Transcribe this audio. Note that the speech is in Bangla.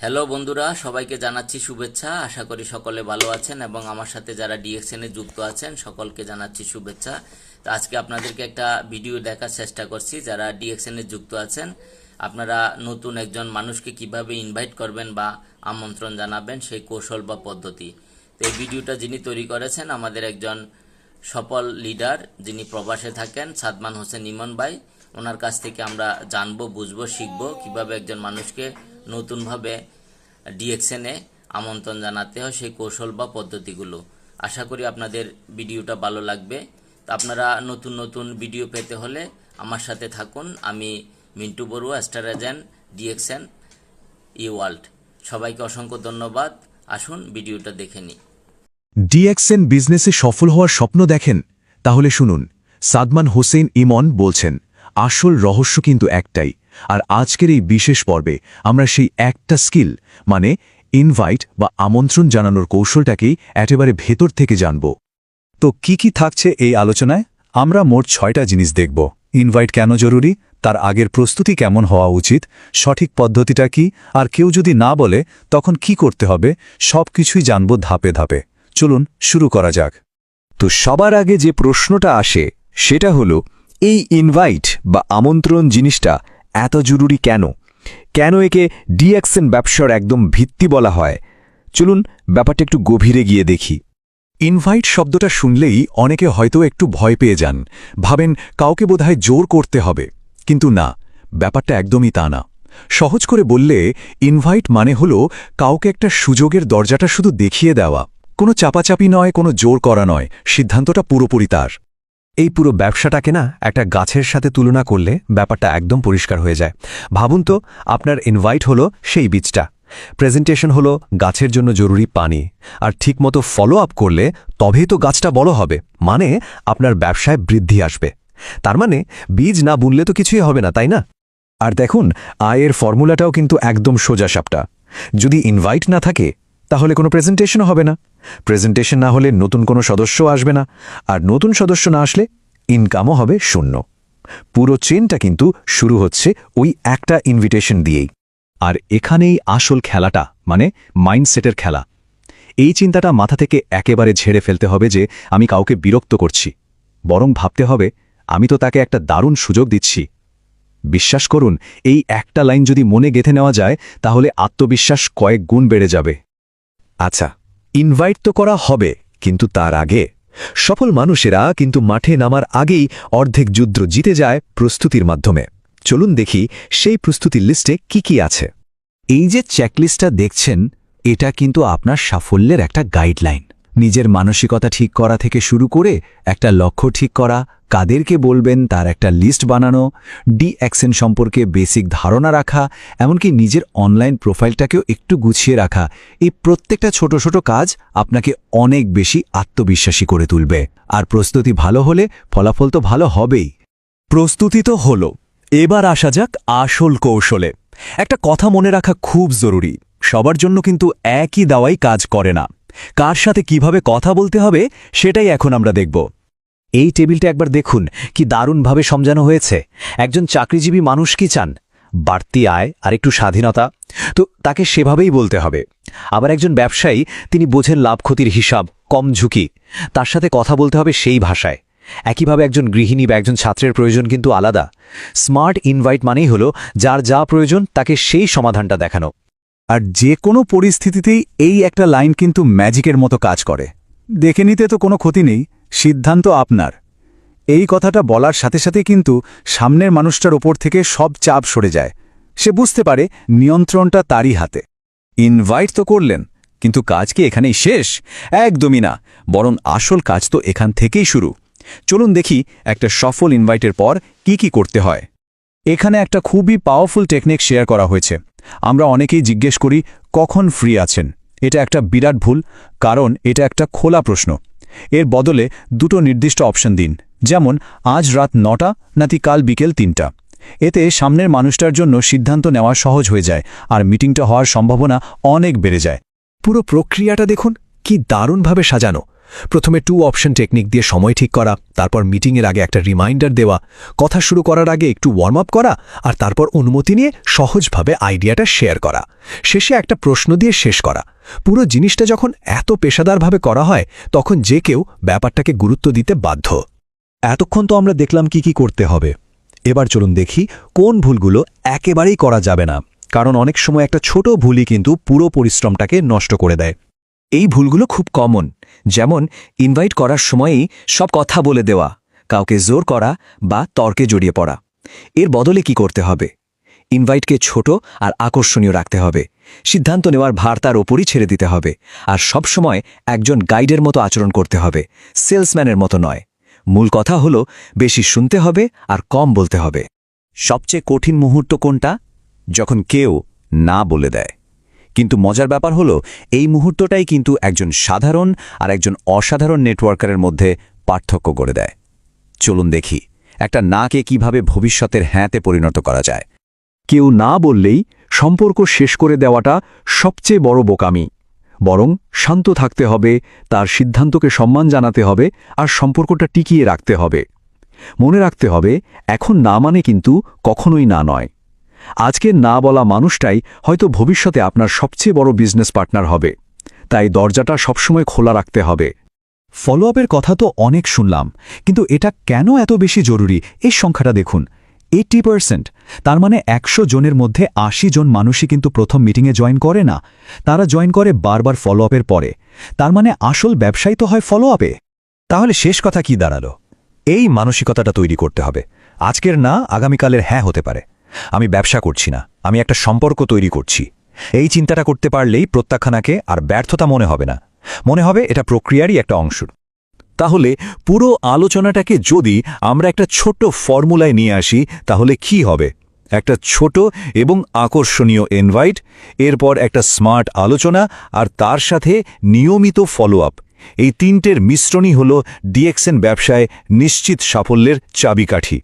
হ্যালো বন্ধুরা, সবাইকে জানাচ্ছি শুভেচ্ছা। আশা করি সকলে ভালো আছেন এবং আমার সাথে যারা ডিএক্সএন এ যুক্ত আছেন সকলকে জানাচ্ছি শুভেচ্ছা। তো আজকে আপনাদেরকে একটা ভিডিও দেখার চেষ্টা করছি। যারা ডিএক্সএন এ যুক্ত আছেন, আপনারা নতুন একজন মানুষকে কিভাবে ইনভাইট করবেন বা আমন্ত্রণ জানাবেন সেই কৌশল বা পদ্ধতি। তো এই ভিডিওটা যিনি তৈরি করেছেন আমাদের একজন সফল লিডার, যিনি প্রবাসে থাকেন, সাদমান হোসেন ইমন ভাই। ওনার কাছ থেকে আমরা জানবো, বুঝবো, শিখবো কিভাবে একজন মানুষকে নতুনভাবে ডিএক্সএনে আমন্ত্রণ জানাতে হয়, সেই কৌশল বা পদ্ধতিগুলো। আশা করি আপনাদের ভিডিওটা ভালো লাগবে। তো আপনারা নতুন নতুন ভিডিও পেতে হলে আমার সাথে থাকুন। আমি Mintu Barua, star agent, DXN e world. সবাইকে অসংখ্য ধন্যবাদ। আসুন ভিডিওটা দেখে নিই। ডিএক্সএন বিজনেসে সফল হওয়ার স্বপ্ন দেখেন? তাহলে শুনুন, সাদমান হোসেন ইমন বলছেন, আসল রহস্য কিন্তু একটাই। আর আজকের এই বিশেষ পর্বে আমরা সেই একটা স্কিল মানে ইনভাইট বা আমন্ত্রণ জানানোর কৌশলটাকেই একেবারে ভেতর থেকে জানব। তো কি থাকছে এই আলোচনায়? আমরা মোট 6টা জিনিস দেখব। ইনভাইট কেন জরুরি, তার আগের প্রস্তুতি কেমন হওয়া উচিত, সঠিক পদ্ধতিটা কি, আর কেউ যদি না বলে তখন কি করতে হবে, সবকিছুই জানব ধাপে ধাপে। চলুন শুরু করা যাক। তো সবার আগে যে প্রশ্নটা আসে সেটা হলো, এই ইনভাইট বা আমন্ত্রণ জিনিসটা এত জরুরি কেন? কেন একে ডিএক্সএন ব্যবসার একদম ভিত্তি বলা হয়? চলুন ব্যাপারটা একটু গভীরে গিয়ে দেখি। ইনভাইট শব্দটা শুনলেই অনেকে হয়তো একটু ভয় পেয়ে যান, ভাবেন কাউকে বোধহয় জোর করতে হবে। কিন্তু না, ব্যাপারটা একদমই তা না। সহজ করে বললে, ইনভাইট মানে হলো কাউকে একটা সুযোগের দরজাটা শুধু দেখিয়ে দেওয়া। কোনো চাপাচাপি নয়, কোনো জোর করা নয়, সিদ্ধান্তটা পুরোপুরি তার। এই পুরো ব্যবসাটাকে না একটা গাছের সাথে তুলনা করলে ব্যাপারটা একদম পরিষ্কার হয়ে যায়। ভাবুন তো, আপনার ইনভাইট হলো সেই বীজটা, প্রেজেন্টেশন হলো গাছের জন্য জরুরি পানি, আর ঠিকমতো ফলো আপ করলে তবেই তো গাছটা বড় হবে, মানে আপনার ব্যবসায় বৃদ্ধি আসবে। তার মানে বীজ না বুনলে তো কিছুই হবে না, তাই না? আর দেখুন, আয়ের ফর্মুলাটাও কিন্তু একদম সোজাসাপটা। যদি ইনভাইট না থাকে তাহলে কোনো প্রেজেন্টেশনও হবে না, প্রেজেন্টেশন না হলে নতুন কোনো সদস্য আসবে না, আর নতুন সদস্য না আসলে ইনকামও হবে শূন্য। পুরো চেনটা কিন্তু শুরু হচ্ছে ওই একটা ইনভিটেশন দিয়েই। আর এখানেই আসল খেলাটা, মানে মাইন্ডসেটের খেলা। এই চিন্তাটা মাথা থেকে একেবারে ঝেড়ে ফেলতে হবে যে আমি কাউকে বিরক্ত করছি, বরং ভাবতে হবে আমি তো তাকে একটা দারুণ সুযোগ দিচ্ছি। বিশ্বাস করুন, এই একটা লাইন যদি মনে গেঁথে নেওয়া যায় তাহলে আত্মবিশ্বাস কয়েক গুণ বেড়ে যাবে। আচ্ছা, ইনভাইট তো করা হবে, কিন্তু তার আগে সফল মানুষেরা কিন্তু মাঠে নামার আগেই অর্ধেক যুদ্ধ জিতে যায় প্রস্তুতির মাধ্যমে। চলুন দেখি সেই প্রস্তুতির লিস্টে কি আছে। এই যে চেকলিস্টটা দেখছেন, এটা কিন্তু আপনার সাফল্যের একটা গাইডলাইন। নিজের মানসিকতা ঠিক করা থেকে শুরু করে একটা লক্ষ্য ঠিক করা, কাদেরকে বলবেন তার একটা লিস্ট বানানো, ডিএক্সএন সম্পর্কে বেসিক ধারণা রাখা, এমনকি নিজের অনলাইন প্রোফাইলটাকেও একটু গুছিয়ে রাখা, এই প্রত্যেকটা ছোট ছোট কাজ আপনাকে অনেক বেশি আত্মবিশ্বাসী করে তুলবে। আর প্রস্তুতি ভালো হলে ফলাফল তো ভালো হবেই। প্রস্তুতি তো হলো, এবার আসা যাক আসল কৌশলে। একটা কথা মনে রাখা খুব জরুরি, সবার জন্য কিন্তু একই দাওয়াই কাজ করে না। কার সাথে কিভাবে কথা বলতে হবে সেটাই এখন আমরা দেখব। এই টেবিলটা একবার দেখুন, কি দারুণভাবে সমঝানো হয়েছে। একজন চাকরিজীবী মানুষ কি চান? বাড়তি আয় আর একটু স্বাধীনতা, তো তাকে সেভাবেই বলতে হবে। আবার একজন ব্যবসায়ী, তিনি বোঝেন লাভ ক্ষতির হিসাব, কম ঝুঁকি, তার সাথে কথা বলতে হবে সেই ভাষায়। একইভাবে একজন গৃহিণী বা একজন ছাত্রের প্রয়োজন কিন্তু আলাদা। স্মার্ট ইনভাইট মানেই হলো যার যা প্রয়োজন তাকে সেই সমাধানটা দেখানো। আর যে কোনো পরিস্থিতিতেই এই একটা লাইন কিন্তু ম্যাজিকের মতো কাজ করে। দেখে নিতে তো কোনো ক্ষতি নেই, সিদ্ধান্ত আপনার। এই কথাটা বলার সাথে সাথে কিন্তু সামনের মানুষটার ওপর থেকে সব চাপ সরে যায়। সে বুঝতে পারে নিয়ন্ত্রণটা তারই হাতে। ইনভাইট তো করলেন, কিন্তু কাজ কি এখানেই শেষ? একদমই না, বরং আসল কাজ তো এখান থেকেই শুরু। চলুন দেখি একটা সফল ইনভাইটের পর কি করতে হয়। এখানে একটা খুবই পাওয়ারফুল টেকনিক শেয়ার করা হয়েছে। আমরা অনেকেই জিজ্ঞেস করি কখন ফ্রি আছেন। এটা একটা বিরাট ভুল, কারণ এটা একটা খোলা প্রশ্ন। এর বদলে দুটো নির্দিষ্ট অপশন দিন, যেমন আজ রাত 9টা নাকি কাল বিকেল 3টা। এতে সামনের মানুষটার জন্য সিদ্ধান্ত নেওয়া সহজ হয়ে যায়, আর মিটিংটা হওয়ার সম্ভাবনা অনেক বেড়ে যায়। পুরো প্রক্রিয়াটা দেখুন, কি দারুণভাবে সাজানো। প্রথমে 2 অপশন টেকনিক দিয়ে সময় ঠিক করা, তারপর মিটিংয়ের আগে একটা রিমাইন্ডার দেওয়া, কথা শুরু করার আগে একটু ওয়ার্ম আপ করা, আর তারপর অনুমতি নিয়ে সহজভাবে আইডিয়াটা শেয়ার করা, শেষে একটা প্রশ্ন দিয়ে শেষ করা। পুরো জিনিসটা যখন এত পেশাদারভাবে করা হয় তখন যে কেউ ব্যাপারটাকে গুরুত্ব দিতে বাধ্য। এতক্ষণ তো আমরা দেখলাম কি করতে হবে। এবার চলুন দেখি কোন ভুলগুলো একেবারেই করা যাবে না, কারণ অনেক সময় একটা ছোট ভুলই কিন্তু পুরো পরিশ্রমটাকে নষ্ট করে দেয়। এই ভুলগুলো খুব কমন, যেমন ইনভাইট করার সময়ই সব কথা বলে দেওয়া, কাউকে জোর করা বা তর্কে জড়িয়ে পড়া। এর বদলে কি করতে হবে? ইনভাইটকে ছোট আর আকর্ষণীয় রাখতে হবে, সিদ্ধান্ত নেওয়ার ভার তার ওপরই ছেড়ে দিতে হবে, আর সবসময় একজন গাইডের মতো আচরণ করতে হবে, সেলসম্যানের মতো নয়। মূল কথা হলো বেশি শুনতে হবে আর কম বলতে হবে। সবচেয়ে কঠিন মুহূর্ত কোনটা? যখন কেউ না বলে দেয়। কিন্তু মজার ব্যাপার হলো এই মুহূর্তটাই কিন্তু একজন সাধারণ আর একজন অসাধারণ নেটওয়ার্কারের মধ্যে পার্থক্য করে দেয়। চলুন দেখি একটা নাকে কিভাবে ভবিষ্যতের হ্যাঁতে পরিণত করা যায়। কেউ না বললেই সম্পর্ক শেষ করে দেওয়াটা সবচেয়ে বড় বোকামি। বরং শান্ত থাকতে হবে, তার সিদ্ধান্তকে সম্মান জানাতে হবে আর সম্পর্কটা টিকিয়ে রাখতে হবে। মনে রাখতে হবে এখন না মানে কিন্তু কখনোই না নয়। আজকের না বলা মানুষটাই হয়তো ভবিষ্যতে আপনার সবচেয়ে বড় বিজনেস পার্টনার হবে। তাই দরজাটা সবসময় খোলা রাখতে হবে। ফলো আপের কথা তো অনেক শুনলাম, কিন্তু এটা কেন এত বেশি জরুরি এই সংখ্যাটা দেখুন, 80%। তার মানে 100 জনের মধ্যে 80 জন মানুষই কিন্তু প্রথম মিটিংয়ে জয়েন করে না, তারা জয়েন করে বারবার ফলো আপের পরে। তার মানে আসল ব্যবসাই তো হয় ফলো আপে। তাহলে শেষ কথা কি দাঁড়ালো? এই মানসিকতাটা তৈরি করতে হবে। আজকের না আগামীকালের হ্যাঁ হতে পারে। আমি ব্যবসা করছি না, আমি একটা সম্পর্ক তৈরি করছি। এই চিন্তাটা করতে পারলেই প্রত্যাখ্যানাকে আর ব্যর্থতা মনে হবে না, মনে হবে এটা প্রক্রিয়ারই একটা অংশ। তাহলে পুরো আলোচনাটাকে যদি আমরা একটা ছোট ফর্মুলায় নিয়ে আসি তাহলে কি হবে? একটা ছোট এবং আকর্ষণীয় ইনভাইট, এরপর একটা স্মার্ট আলোচনা, আর তার সাথে নিয়মিত ফলো আপ। এই তিনটের মিশ্রণই হল ডিএক্সএন ব্যবসায় নিশ্চিত সাফল্যের চাবিকাঠি।